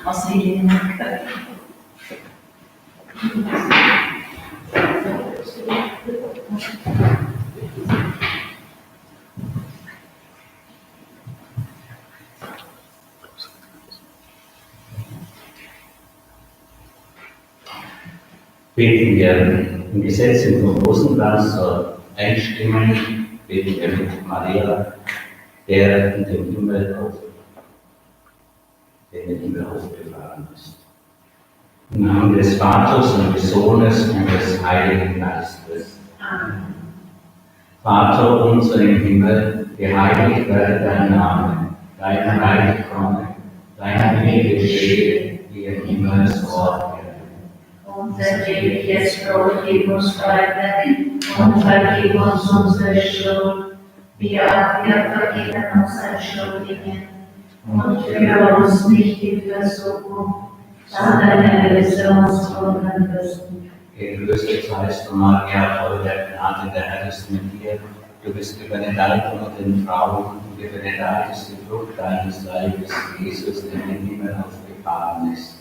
Aus Heiligen. Beten wir im Gesetz im Rosenplatz zur Einstimmung, beten wir mit Maria, der in den Himmel aufgefahren ist. Im Namen des Vaters und des Sohnes und des Heiligen Geistes. Amen. Vater unser im Himmel, geheiligt werde dein Name, dein Reich komme, dein Wille geschehe, wie im Himmel so auf Erden. Unser tägliches Brot gib uns heute und vergib uns unsere Schuld, wie auch wir vergeben unseren Schuldigen. Und führe uns nicht in Versuchung, sondern erlöse uns von den Bösen. Gegrüßet seist du, Maria, voll der Gnade, der Herr ist mit dir. Du bist gebenedeit unter den Frauen und gebenedeit ist die Frucht deines Leibes, Jesus, der in den Himmel aufgefahren ist.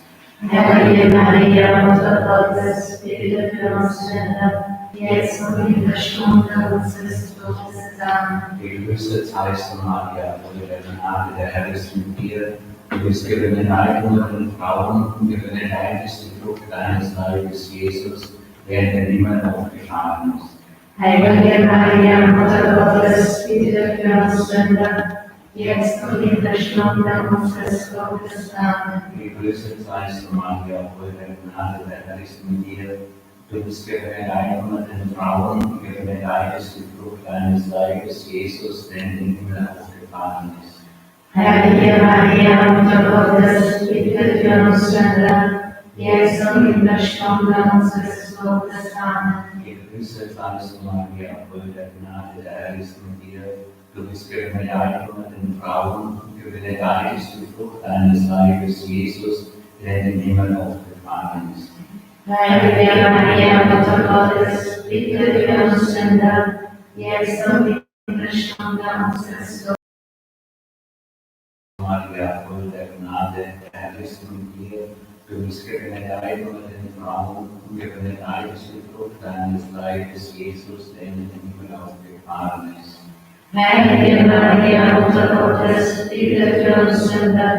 Heilige Maria, Mutter Gottes, bitte für uns Sünder, jetzt und in der Stunde unseres Todes. Amen. Gegrüßet seist du, Maria, voll der Gnade, der Herr ist mit dir. Du bist gebenedeit unter den Frauen und gebenedeit ist die Frucht deines Leibes, Jesus, der in den Himmel aufgefahren ist. Heilige Maria, Mutter Gottes, bitte für uns Sünder, jetzt und in der Stunde unseres Todes. Amen. Gegrüßet seist du, Maria, voll der Gnade, der Herr ist mit dir. Du bist gebenedeit unter den Frauen und gebenedeit ist die Frucht deines Leibes, Jesus, der in den Himmel aufgefahren ist. Heilige Maria, Mutter Gottes, bitte für uns Sünder, jetzt und in der Stunde unseres Todes. Amen. Gegrüßet seist du, Maria, voll der Gnade, der Herr ist mit dir. Du bist gebenedeit unter den Frauen und gebenedeit ist die Frucht deines Leibes, Jesus, der in den Himmel aufgefahren ist. Heilige Maria, Mutter Gottes, bitte für uns Sünder, jetzt und in der Stunde unseres Todes. Maria, voll der Gnade, der Herr ist mit dir. Du bist gebenedeit unter den Frauen und gebenedeit ist die Frucht deines Leibes, Jesus, der in den Himmel aufgefahren ist. Heilige Maria, Mutter Gottes, bitte für uns Sünder,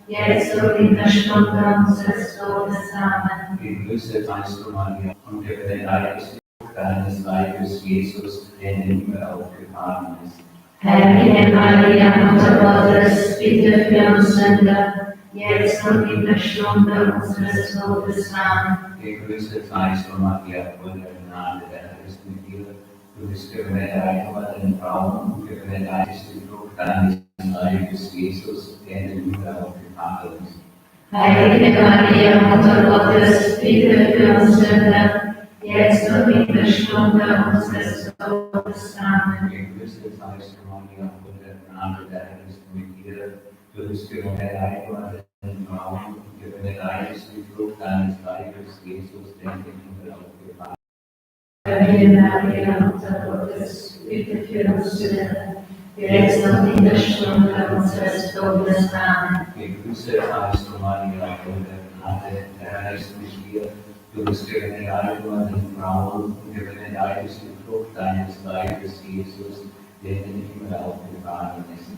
jetzt und in der Stunde unseres Todes. Amen. Gegrüßet seist du, Maria, und gebenedeit ist die Frucht deines Leibes, Jesus, der in den Himmel aufgefahren ist. Heilige Maria, Mutter Gottes, bitte für uns Sünder, jetzt und in der Stunde unseres Todes. Amen. Gegrüßet seist du, Maria, voll der Gnade, der Herr ist mit dir. Du bist gebenedeit unter den Frauen und gebenedeit ist die Frucht deines Leibes, Jesus, der in den Himmel aufgefahren ist. Heilige Maria, Mutter Gottes, bitte für uns Sünder, jetzt und in der Stunde unseres Todes. Amen. Gegrüßet seist du, Maria, voll der Gnade, der Herr ist mit dir. Du bist gebenedeit unter den Frauen und gebenedeit ist die Frucht deines Leibes, Jesus, der in den Himmel aufgefahren ist. Heilige Maria, Mutter Gottes, bitte für uns Sünder, jetzt und in der Stunde unseres Todes. Amen. Gegrüßet seist du, Maria, voll der Gnade, der Herr ist mit dir. Du bist gebenedeit unter den Frauen und gebenedeit ist die Frucht deines Leibes, Jesus, der in den Himmel aufgefahren ist.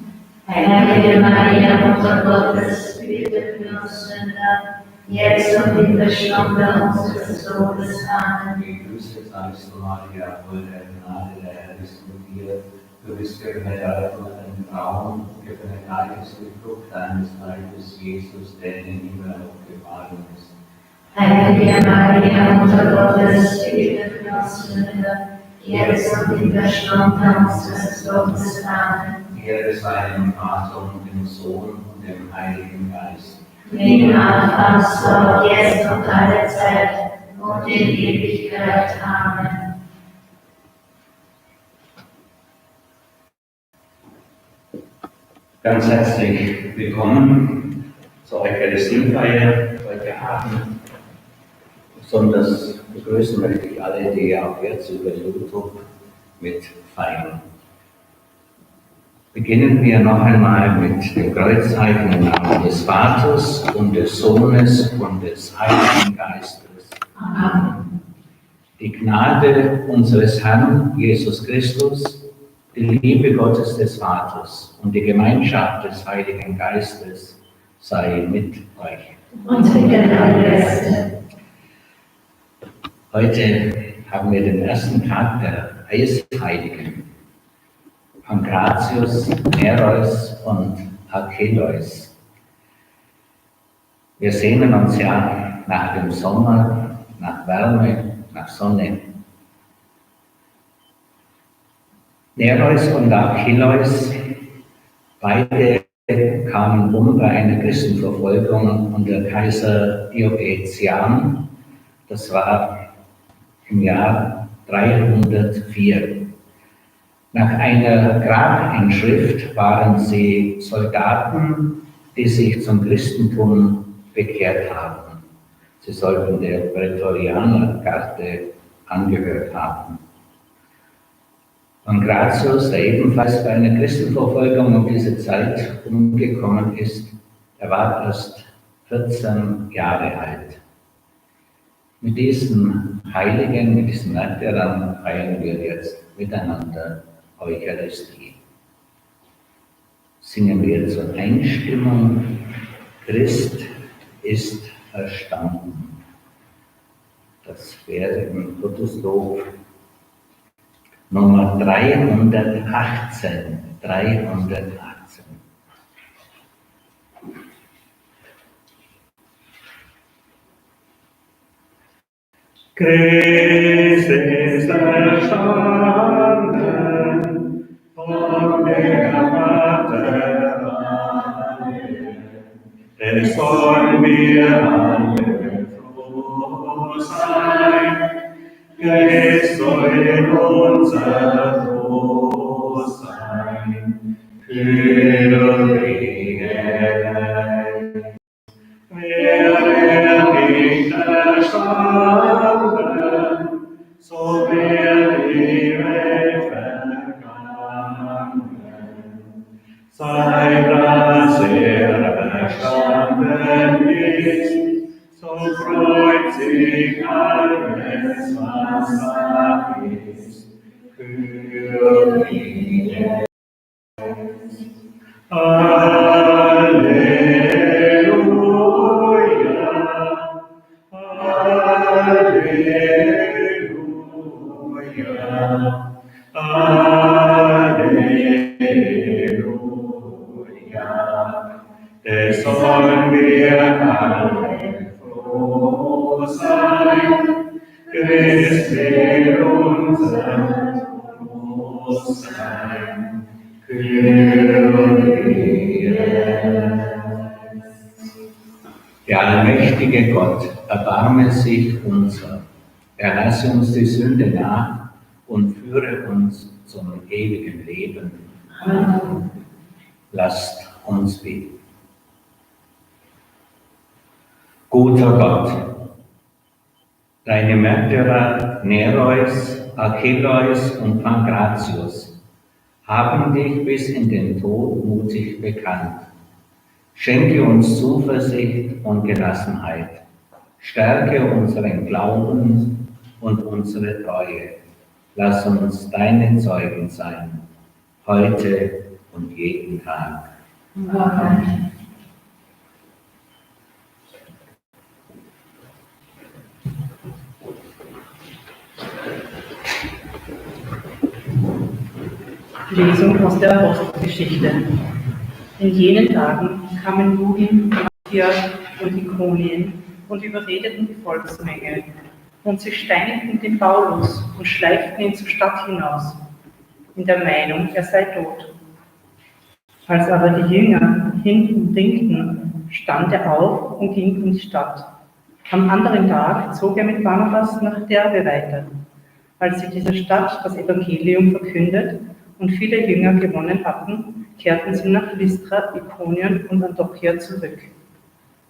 Heilige Maria, Mutter Gottes, bitte für uns Sünder, jetzt und in der Stunde unseres Todes. Amen. Gegrüßet seist du, Maria, voll der Gnade, der Herr ist mit dir. Du bist gebenedeit unter den Frauen und gebenedeit ist die Frucht deines Leibes, Jesus, der in den Himmel aufgefahren ist. Heilige Maria, Mutter Gottes, bitte für uns Sünder, jetzt und in der Stunde unseres Todes. Amen. Ehre sei dem Vater und dem Sohn und dem Heiligen Geist. Wie im Anfang, so jetzt und alle Zeit und in Ewigkeit. Amen. Ganz herzlich willkommen zur Eucharistiefeier heute Abend. Besonders begrüßen möchte ich alle, die auch jetzt über YouTube mitfeiern. Beginnen wir noch einmal mit dem Kreuzzeichen im Namen des Vaters und des Sohnes und des Heiligen Geistes. Amen. Die Gnade unseres Herrn Jesus Christus, die Liebe Gottes des Vaters und die Gemeinschaft des Heiligen Geistes sei mit euch. Und mit den Geist. Heute haben wir den ersten Tag der Eisheiligen. Pankratius, Nereus und Achilleus. Wir sehnen uns ja nach dem Sommer, nach Wärme, nach Sonne. Nereus und Achilleus, beide kamen um bei einer Christenverfolgung unter Kaiser Diokletian. Das war im Jahr 304. Nach einer Grabinschrift waren sie Soldaten, die sich zum Christentum bekehrt haben. Sie sollten der Prätorianergarde angehört haben. Pankratius, der ebenfalls bei einer Christenverfolgung um diese Zeit umgekommen ist, er war erst 14 Jahre alt. Mit diesen Heiligen, mit diesen Märtyrern feiern wir jetzt miteinander Eucharistie. Singen wir zur Einstimmung: Christ ist erstanden. Das wäre im Gotteslob Nummer 318. 318. Christ ist erstanden von der Vaterreihe, es sollen wir alle froh sein. Christ soll unser Trost sein, für die Welt. Wäre nicht erstanden, so wäre die Welt vergangen. Seit dass erstanden ist, so freut sich alles, was da ist, für die Welt. Halleluja, Halleluja, Halleluja. Es sollen wir alle froh sein, Christ will unser Trost sein, für die Welt. Der allmächtige Gott, erbarme sich unser, er lasse uns die Sünde nach und führe uns zum ewigen Leben. Amen. Lasst uns beten. Guter Gott, deine Märtyrer Nereus, Achilleus und Pankratius haben dich bis in den Tod mutig bekannt. Schenke uns Zuversicht und Gelassenheit. Stärke unseren Glauben und unsere Treue. Lass uns deine Zeugen sein, heute und jeden Tag. Amen. Lesung aus der Apostelgeschichte. In jenen Tagen kamen Juden, Antioch und Ikonien und überredeten die Volksmenge. Und sie steinigten den Paulus und schleiften ihn zur Stadt hinaus, in der Meinung, er sei tot. Als aber die Jünger hinten winkten, stand er auf und ging in die Stadt. Am anderen Tag zog er mit Barnabas nach Derbe weiter. Als sie dieser Stadt das Evangelium verkündet und viele Jünger gewonnen hatten, kehrten sie nach Lystra, Ikonien und Antiochia zurück.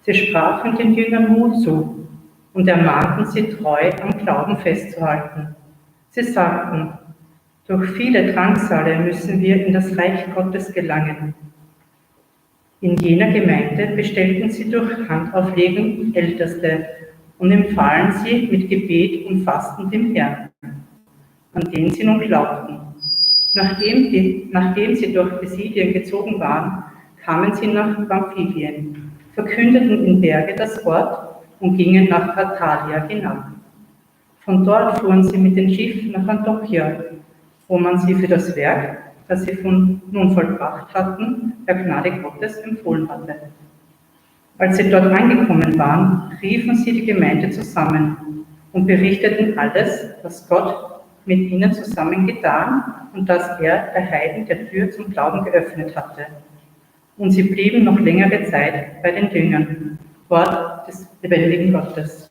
Sie sprachen den Jüngern Mut zu und ermahnten sie, treu am Glauben festzuhalten. Sie sagten, durch viele Drangsale müssen wir in das Reich Gottes gelangen. In jener Gemeinde bestellten sie durch Handauflegen Älteste und empfahlen sie mit Gebet und Fasten dem Herrn, an den sie nun glaubten. Nachdem sie durch Pisidien gezogen waren, kamen sie nach Pamphylien, verkündeten in Berge das Wort und gingen nach Attalia hinab. Von dort fuhren sie mit dem Schiff nach Antiochia, wo man sie für das Werk, das sie nun vollbracht hatten, der Gnade Gottes empfohlen hatte. Als sie dort angekommen waren, riefen sie die Gemeinde zusammen und berichteten alles, was Gott mit ihnen zusammen getan und dass er der Heiden der Tür zum Glauben geöffnet hatte. Und sie blieben noch längere Zeit bei den Jüngern. Wort des lebendigen Gottes.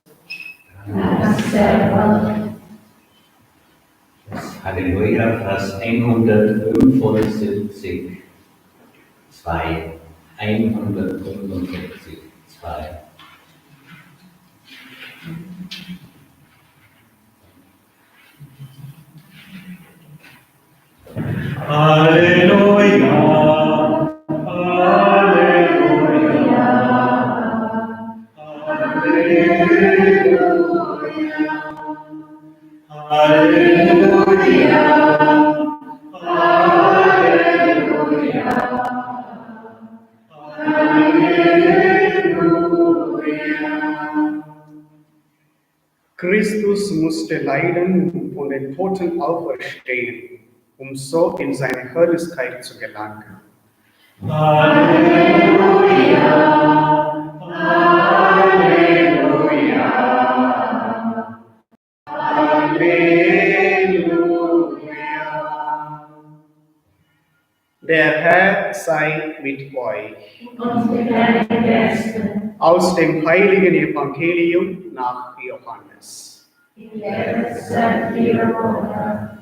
Halleluja, Vers 175, 2. 175, 2. Halleluja, Halleluja, Halleluja, Halleluja, Halleluja, Halleluja. Christus musste leiden und von den Toten auferstehen, um so in seine Herrlichkeit zu gelangen. Halleluja, Halleluja, Halleluja. Der Herr sei mit euch. Und mit deinem Geiste. Aus dem heiligen Evangelium nach Johannes. Ehre sei dir, o Herr.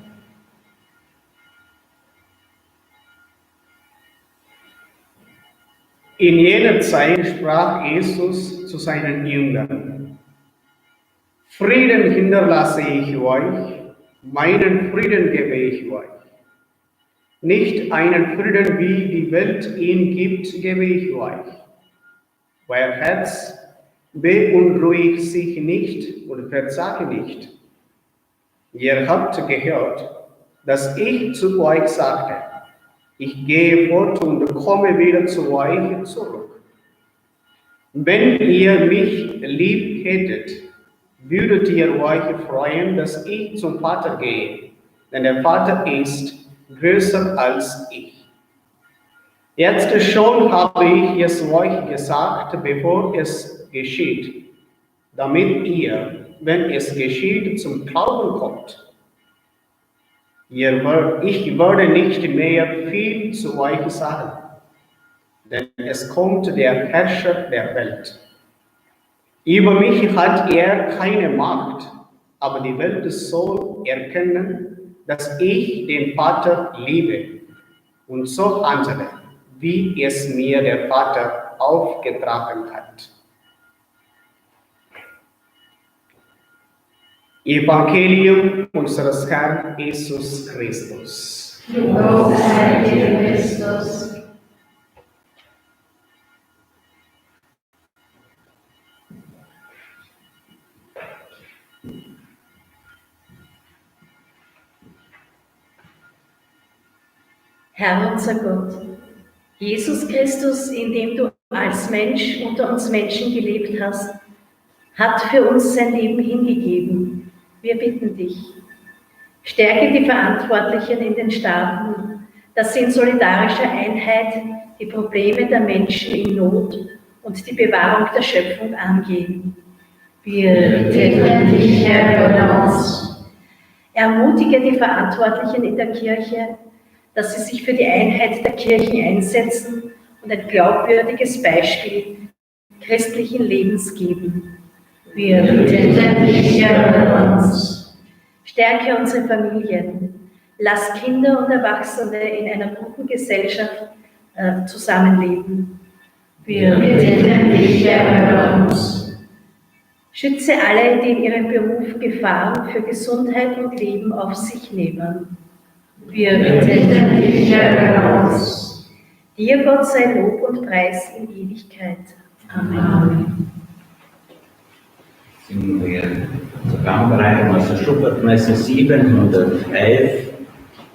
In jener Zeit sprach Jesus zu seinen Jüngern: Frieden hinterlasse ich euch, meinen Frieden gebe ich euch. Nicht einen Frieden, wie die Welt ihn gibt, gebe ich euch. Euer Herz beunruhigt sich nicht und verzage nicht. Ihr habt gehört, dass ich zu euch sagte, ich gehe fort und komme wieder zu euch zurück. Wenn ihr mich lieb hättet, würdet ihr euch freuen, dass ich zum Vater gehe, denn der Vater ist größer als ich. Jetzt schon habe ich es euch gesagt, bevor es geschieht, damit ihr, wenn es geschieht, zum Glauben kommt. Ich werde nicht mehr viel zu euch sagen, denn es kommt der Herrscher der Welt. Über mich hat er keine Macht, aber die Welt soll erkennen, dass ich den Vater liebe und so handle, wie es mir der Vater aufgetragen hat. Evangelium unseres Herrn Jesus Christus. Lob sei dir, Christus. Herr unser Gott, Jesus Christus, in dem du als Mensch unter uns Menschen gelebt hast, hat für uns sein Leben hingegeben. Wir bitten dich, stärke die Verantwortlichen in den Staaten, dass sie in solidarischer Einheit die Probleme der Menschen in Not und die Bewahrung der Schöpfung angehen. Wir Bitten dich, Herr, über uns. ermutige die Verantwortlichen in der Kirche, dass sie sich für die Einheit der Kirchen einsetzen und ein glaubwürdiges Beispiel christlichen Lebens geben. Wir bitten dich, Herr, über uns. Stärke unsere Familien, Lass Kinder und Erwachsene in einer guten Gesellschaft zusammenleben. Wir bitten dich, erhöre uns. Schütze alle, die in ihrem Beruf Gefahren für Gesundheit und Leben auf sich nehmen. Wir bitten dich, erhöre uns. Dir, Gott, sei Lob und Preis in Ewigkeit. Amen. Sind wir zur Gangbereitung aus der Schubert-Messe 711,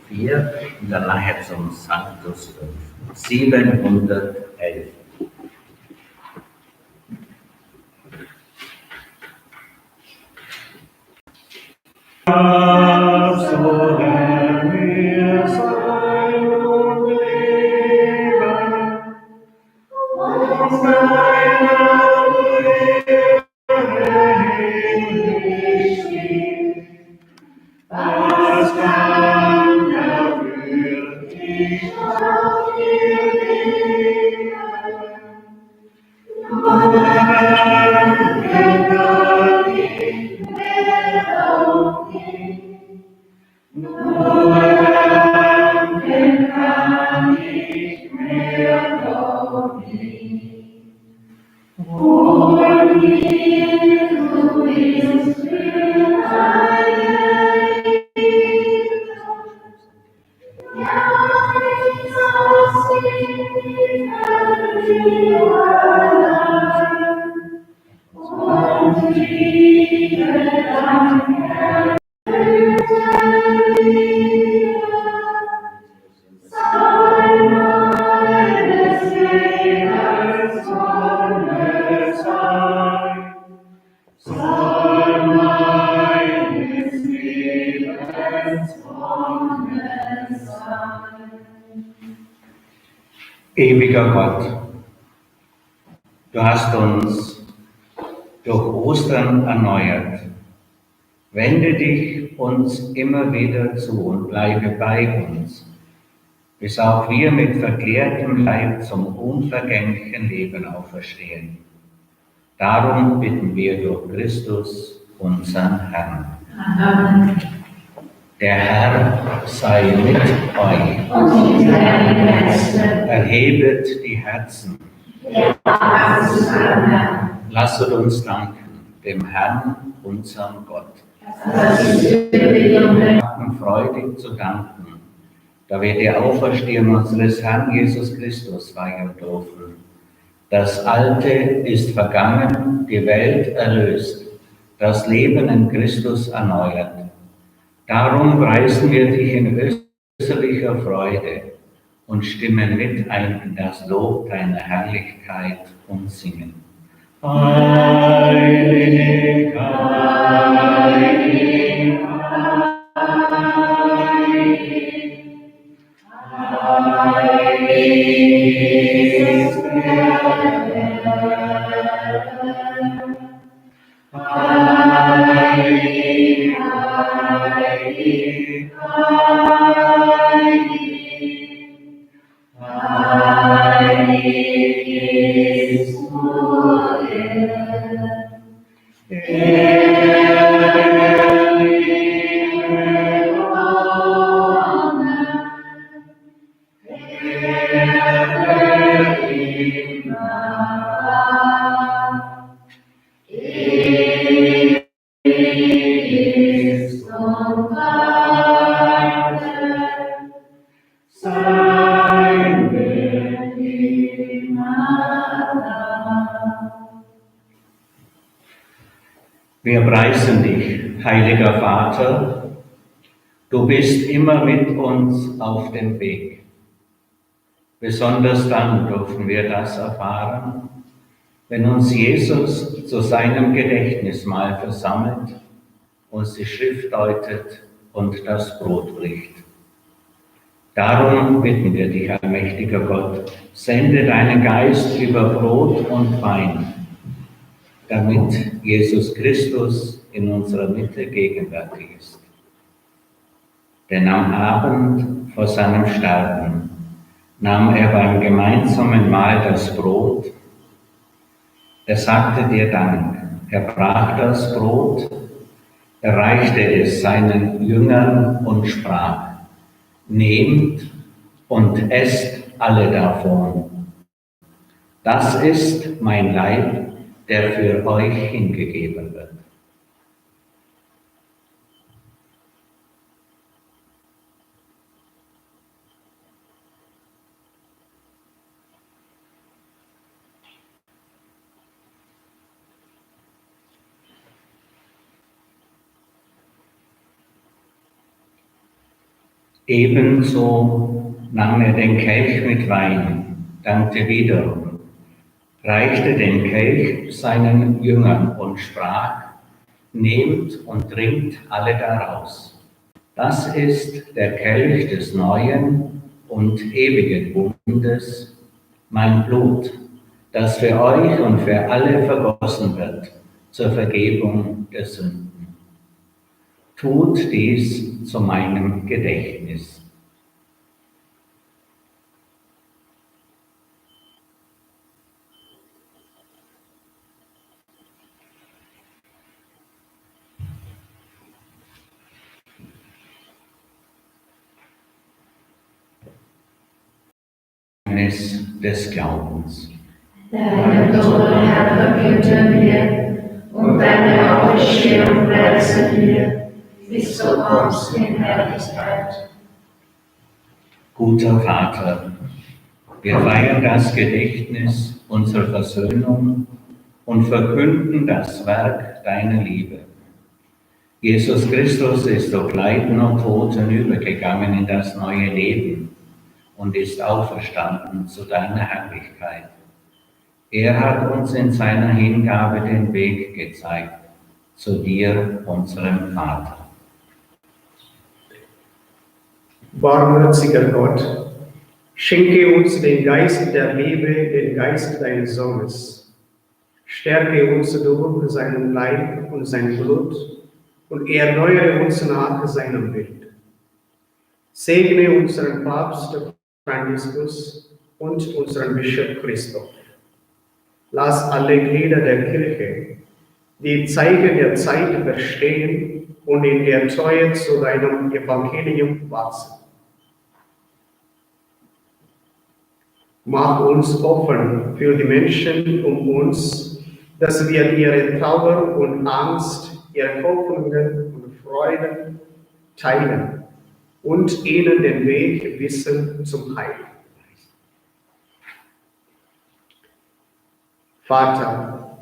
4 und dann nachher zum Sanctus 5. 711. So Herr, wir sein und leben, und deiner himmlisch steht. Was kann dafür dich auf dir leben? Nur danke kann ich mehr aufgehen. Nur danke kann ich mehr aufgehen. Und wie du bist für alle Liebe, ja, ich saß in die allein. Und liebe dein erfüllte Liebe, sei meines Lebens Sonne sein, soll meines Lebens Sonne sein. Ewiger Gott, du hast uns durch Ostern erneuert. Wende dich uns immer wieder zu und bleibe bei uns, bis auch wir mit verklärtem Leib zum unvergänglichen Leben auferstehen. Darum bitten wir durch Christus, unseren Herrn. Amen. Der Herr sei mit euch. Und mit deinem Geiste. Erhebet die Herzen. Lasset uns danken dem Herrn, unserem Gott. Wir haben freudig zu danken, da wir die Auferstehung unseres Herrn Jesus Christus feiern dürfen. Das Alte ist vergangen, die Welt erlöst, das Leben in Christus erneuert. Darum preisen wir dich in österlicher Freude und stimmen mit ein in das Lob deiner Herrlichkeit und singen. Heilig, heilig, heilig ist der Herr. Heilig, heilig, heilig, heilig ist nur der liebe Gott, der ist und weiter sein wird immer da. Wir preisen dich, heiliger Vater, du bist immer mit uns auf dem Weg. Besonders dann dürfen wir das erfahren, wenn uns Jesus zu seinem Gedächtnismahl versammelt, uns die Schrift deutet und das Brot bricht. Darum bitten wir dich, allmächtiger Gott, sende deinen Geist über Brot und Wein, damit Jesus Christus in unserer Mitte gegenwärtig ist. Denn am Abend vor seinem Sterben nahm er beim gemeinsamen Mahl das Brot. Er sagte dir Dank, er brach das Brot, er reichte es seinen Jüngern und sprach: Nehmt und esst alle davon. Das ist mein Leib, der für euch hingegeben wird. Ebenso nahm er den Kelch mit Wein, dankte wiederum, reichte den Kelch seinen Jüngern und sprach: Nehmt und trinkt alle daraus. Das ist der Kelch des neuen und ewigen Bundes, mein Blut, das für euch und für alle vergossen wird zur Vergebung der Sünden. Tut dies zu meinem Gedächtnis. Des Glaubens. Deine Tode, Herr, verkünden wir, und deine Auferstehung preisen wir, bis du kommst in Herrlichkeit. Guter Vater, wir feiern das Gedächtnis unserer Versöhnung und verkünden das Werk deiner Liebe. Jesus Christus ist durch Leiden und Tod hinübergegangen in das neue Leben und ist auferstanden zu deiner Herrlichkeit. Er hat uns in seiner Hingabe den Weg gezeigt, zu dir, unserem Vater. Barmherziger Gott, schenke uns den Geist der Liebe, den Geist deines Sohnes. Stärke uns durch seinen Leib und sein Blut und erneuere uns nach seinem Bild. Segne unseren Papst Franziskus und unseren Bischof Christoph. Lass alle Glieder der Kirche die Zeichen der Zeit verstehen und in der Treue zu deinem Evangelium wachsen. Mach uns offen für die Menschen um uns, dass wir ihre Trauer und Angst, ihre Hoffnungen und Freuden teilen und ihnen den Weg wissen zum Heil. Vater,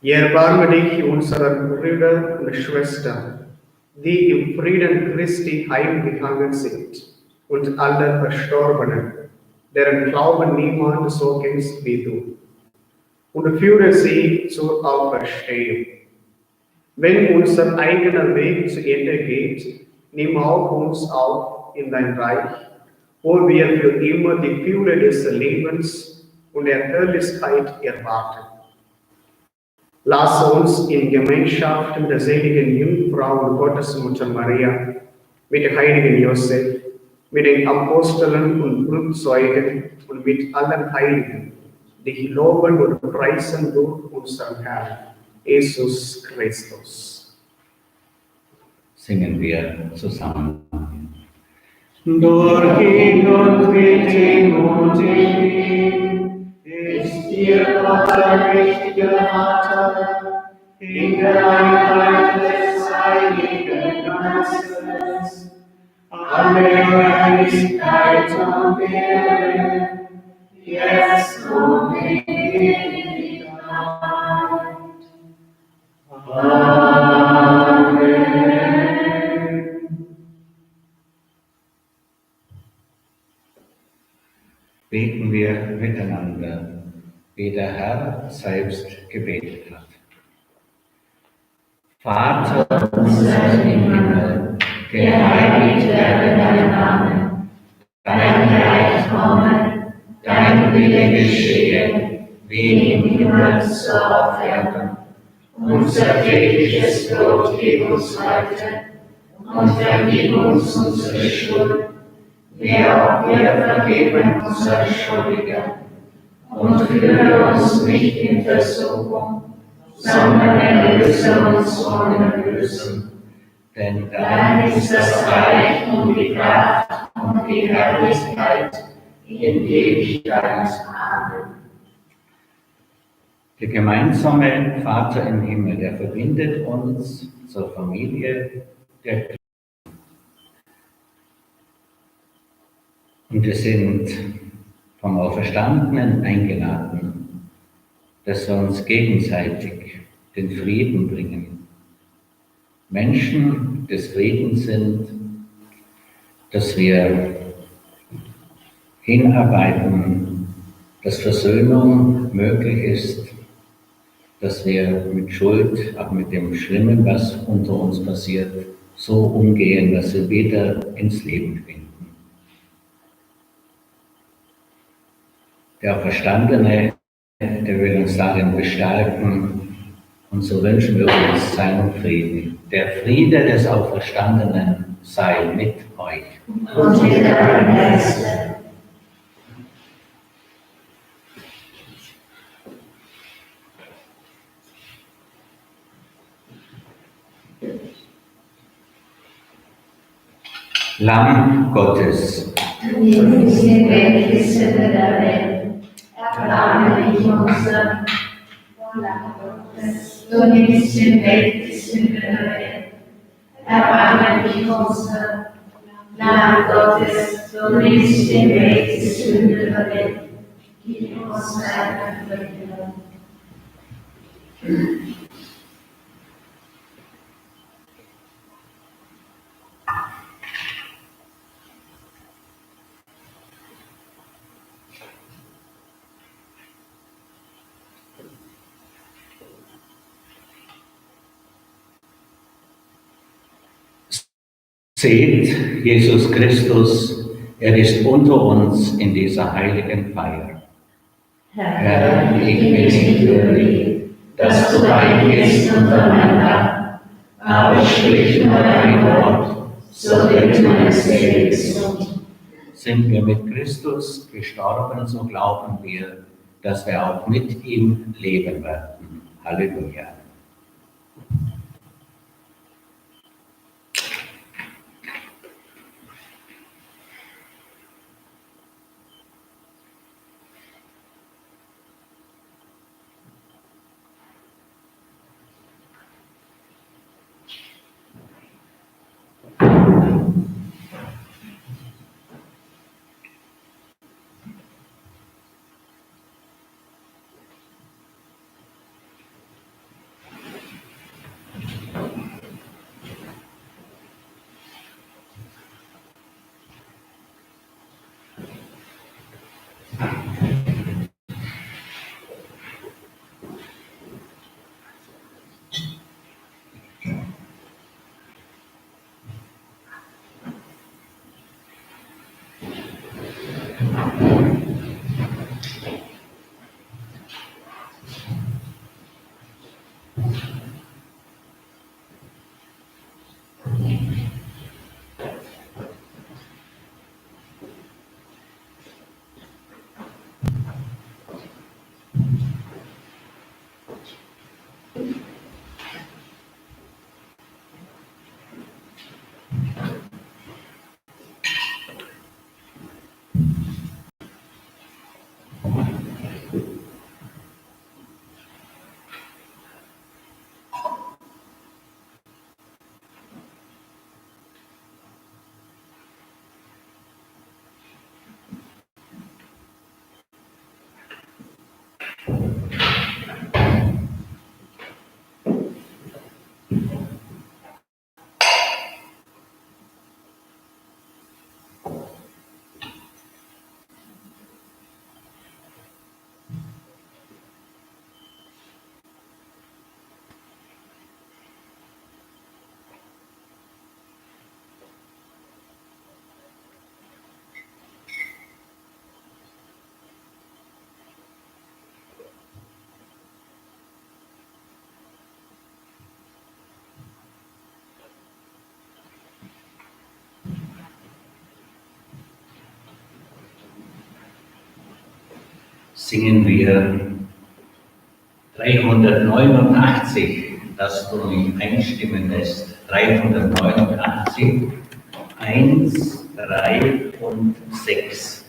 erbarme dich unserer Brüder und Schwestern, die im Frieden Christi heimgegangen sind, und aller Verstorbenen, deren Glauben niemand so kennst wie du, und führe sie zur Auferstehung. Wenn unser eigener Weg zu Ende geht, nimm auch uns auf in dein Reich, wo wir für immer die Fülle des Lebens und der Herrlichkeit erwarten. Lass uns in Gemeinschaft der seligen Jungfrau und Gottesmutter Maria, mit dem heiligen Josef, mit den Aposteln und Grundzeugen und mit allen Heiligen dich loben und preisen durch unseren Herrn, Jesus Christus. Singen wir zusammen. Durch ihn und mit ihm und in ihm ist dir Gott der richtige Vater, in der Einheit des Heiligen Geistes, alle Herrlichkeit und Ehre, jetzt und in Ewigkeit. Amen. Beten wir miteinander, wie der Herr selbst gebetet hat. Vater unser im Himmel, geheiligt werde dein Name, dein Reich komme, dein Wille geschehe, wie im Himmel so auf Erden. Unser tägliches Brot gib uns heute und vergib uns unsere Schuld, wie auch wir vergeben unseren Schuldigen. Und führe uns nicht in Versuchung, sondern erlöse uns von dem Bösen. Denn dein ist das Reich und die Kraft und die Herrlichkeit in Ewigkeit. Amen. Der gemeinsame Vater im Himmel, der verbindet uns zur Familie der Christen. Und wir sind vom Auferstandenen eingeladen, dass wir uns gegenseitig den Frieden bringen. Menschen des Friedens sind, dass wir hinarbeiten, dass Versöhnung möglich ist, dass wir mit Schuld, auch mit dem Schlimmen, was unter uns passiert, so umgehen, dass wir wieder ins Leben finden. Der Auferstandene, der will uns darin bestärken, und so wünschen wir uns seinen Frieden. Der Friede des Auferstandenen sei mit euch. Und mit deinem Geiste. Lamm Gottes, Du nimmst hinweg die Sünde der Welt, erbarme dich unser. Du nimmst hinweg die Sünde der Welt, erbarme dich unser. Lamm Gottes, du nimmst hinweg die Sünde der Welt, gib uns deine Vergebung. Seht Jesus Christus, er ist unter uns in dieser heiligen Feier. Herr, ich bin nicht würdig, dass du reingehst unter mein Dach, aber sprich nur ein Wort, so wird meine Seele gesund. Sind wir mit Christus gestorben, so glauben wir, dass wir auch mit ihm leben werden. Halleluja. Singen wir 389, dass du mich einstimmen lässt. 389, 1, 3 und 6.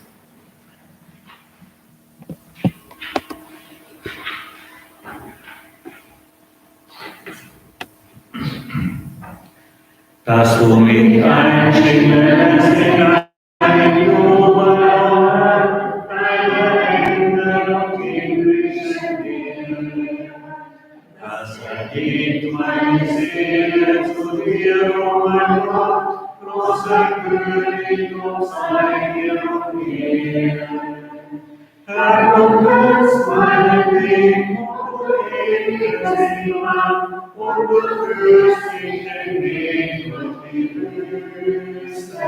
Dass du mich einstimmst in deinen Jubel, deine Engel und himmlischen Engel. Das ergeht meine Seele zu dir, o mein Gott, großer König, und sei dir noch Ehre. Herr, du kennst meinen Weg, und du ebnest ihn an, und du führst mich den Weg durch die Wüste.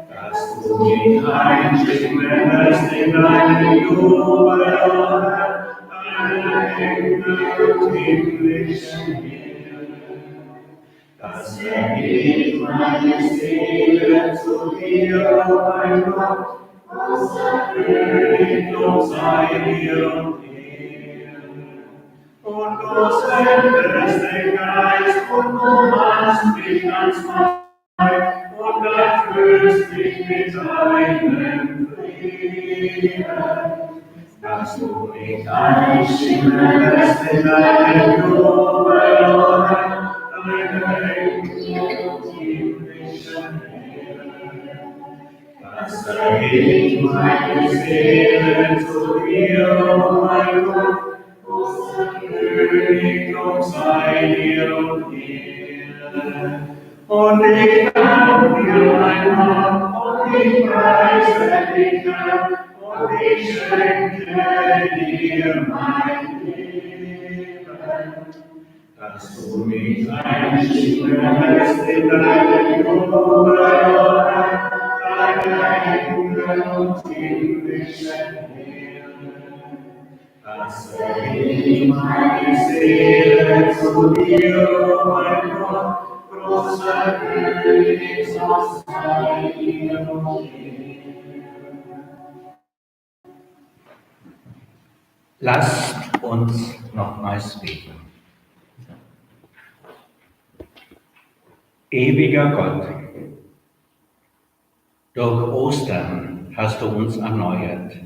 Dass du mich einstimmerst in deinen Jubel, deine Engel und himmlischen Engel. Das ergeht meine Seele zu dir, o mein Gott, großer König, Lob sei dir und Ehre. Und du sendest den Geist und du machst mich ganz neu und erfüllst mich mit deinem Frieden. Dass du mich einschimmerst in deinen Jubel, deine Engel und himmlischen Engel. Das erhebt meine Seele zu dir, o mein Gott, großer König, Lob sei dir und Ehre. Und ich danke dir, mein Gott, und ich preise dich, Herr, und ich schenke dir mein Leben. Dass du mich einschimmerst in deinen Jubel, deine Engel und himmlischen Engel. Das erhebt meine Seele zu dir, o mein Gott, großer König, so sei dir und Ehre. Lasst uns nochmals beten. Ewiger Gott, durch Ostern hast du uns erneuert.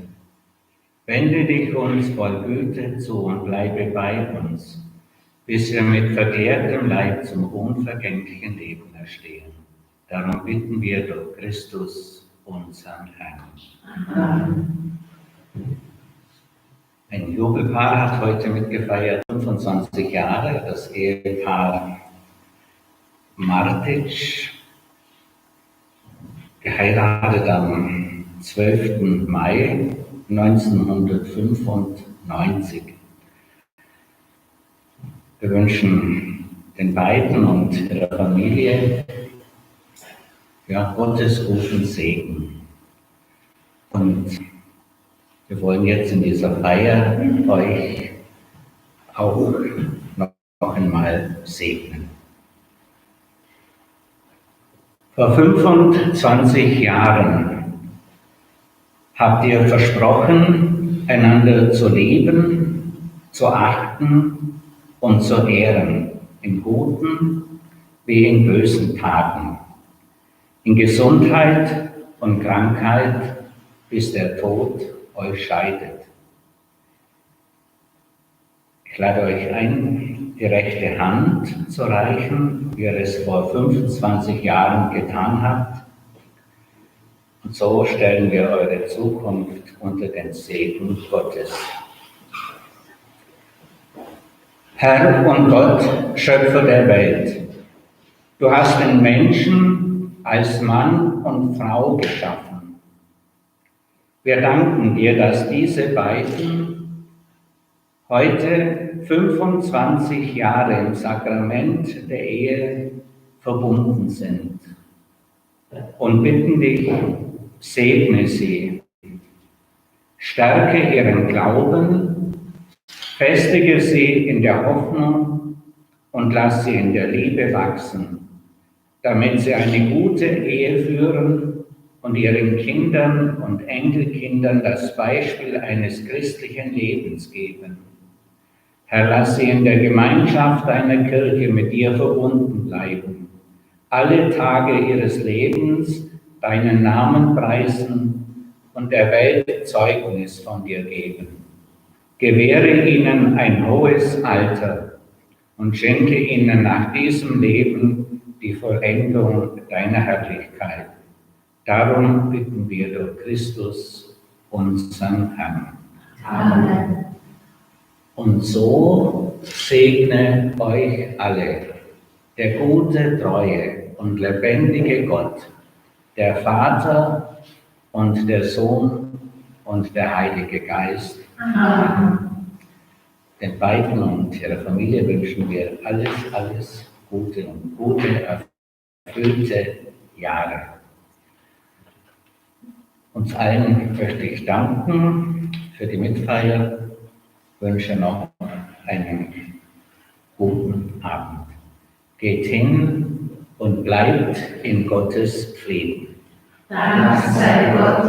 Wende dich uns voll Güte zu und bleibe bei uns, bis wir mit verklärtem Leib zum unvergänglichen Leben erstehen. Darum bitten wir durch Christus, unseren Herrn. Amen. Ein Jubelpaar hat heute mitgefeiert, 25 Jahre, das Ehepaar Martic, geheiratet am 12. Mai 1995. Wir wünschen den beiden und ihrer Familie Gottes guten Segen. Und wir wollen jetzt in dieser Feier euch auch noch einmal segnen. Vor 25 Jahren habt ihr versprochen, einander zu lieben, zu achten und zu ehren, in guten wie in bösen Tagen, in Gesundheit und Krankheit, bis der Tod euch scheidet. Ich lade euch ein, die rechte Hand zu reichen, wie ihr es vor 25 Jahren getan habt. Und so stellen wir eure Zukunft unter den Segen Gottes. Herr und Gott, Schöpfer der Welt, du hast den Menschen als Mann und Frau geschaffen. Wir danken dir, dass diese beiden heute 25 Jahre im Sakrament der Ehe verbunden sind und bitten dich, segne sie, stärke ihren Glauben, festige sie in der Hoffnung und lass sie in der Liebe wachsen, damit sie eine gute Ehe führen und ihren Kindern und Enkelkindern das Beispiel eines christlichen Lebens geben. Herr, lass sie in der Gemeinschaft deiner Kirche mit dir verbunden bleiben, alle Tage ihres Lebens deinen Namen preisen und der Welt Zeugnis von dir geben. Gewähre ihnen ein hohes Alter und schenke ihnen nach diesem Leben die Vollendung deiner Herrlichkeit. Darum bitten wir durch Christus, unseren Herrn. Amen. Und so segne euch alle der gute, treue und lebendige Gott, der Vater und der Sohn und der Heilige Geist. Amen. Den beiden und ihrer Familie wünschen wir alles Gute und gute, erfüllte Jahre. Uns allen möchte ich danken für die Mitfeier, wünsche noch einen guten Abend. Geht hin und bleibt in Gottes Frieden. Dank sei Gott.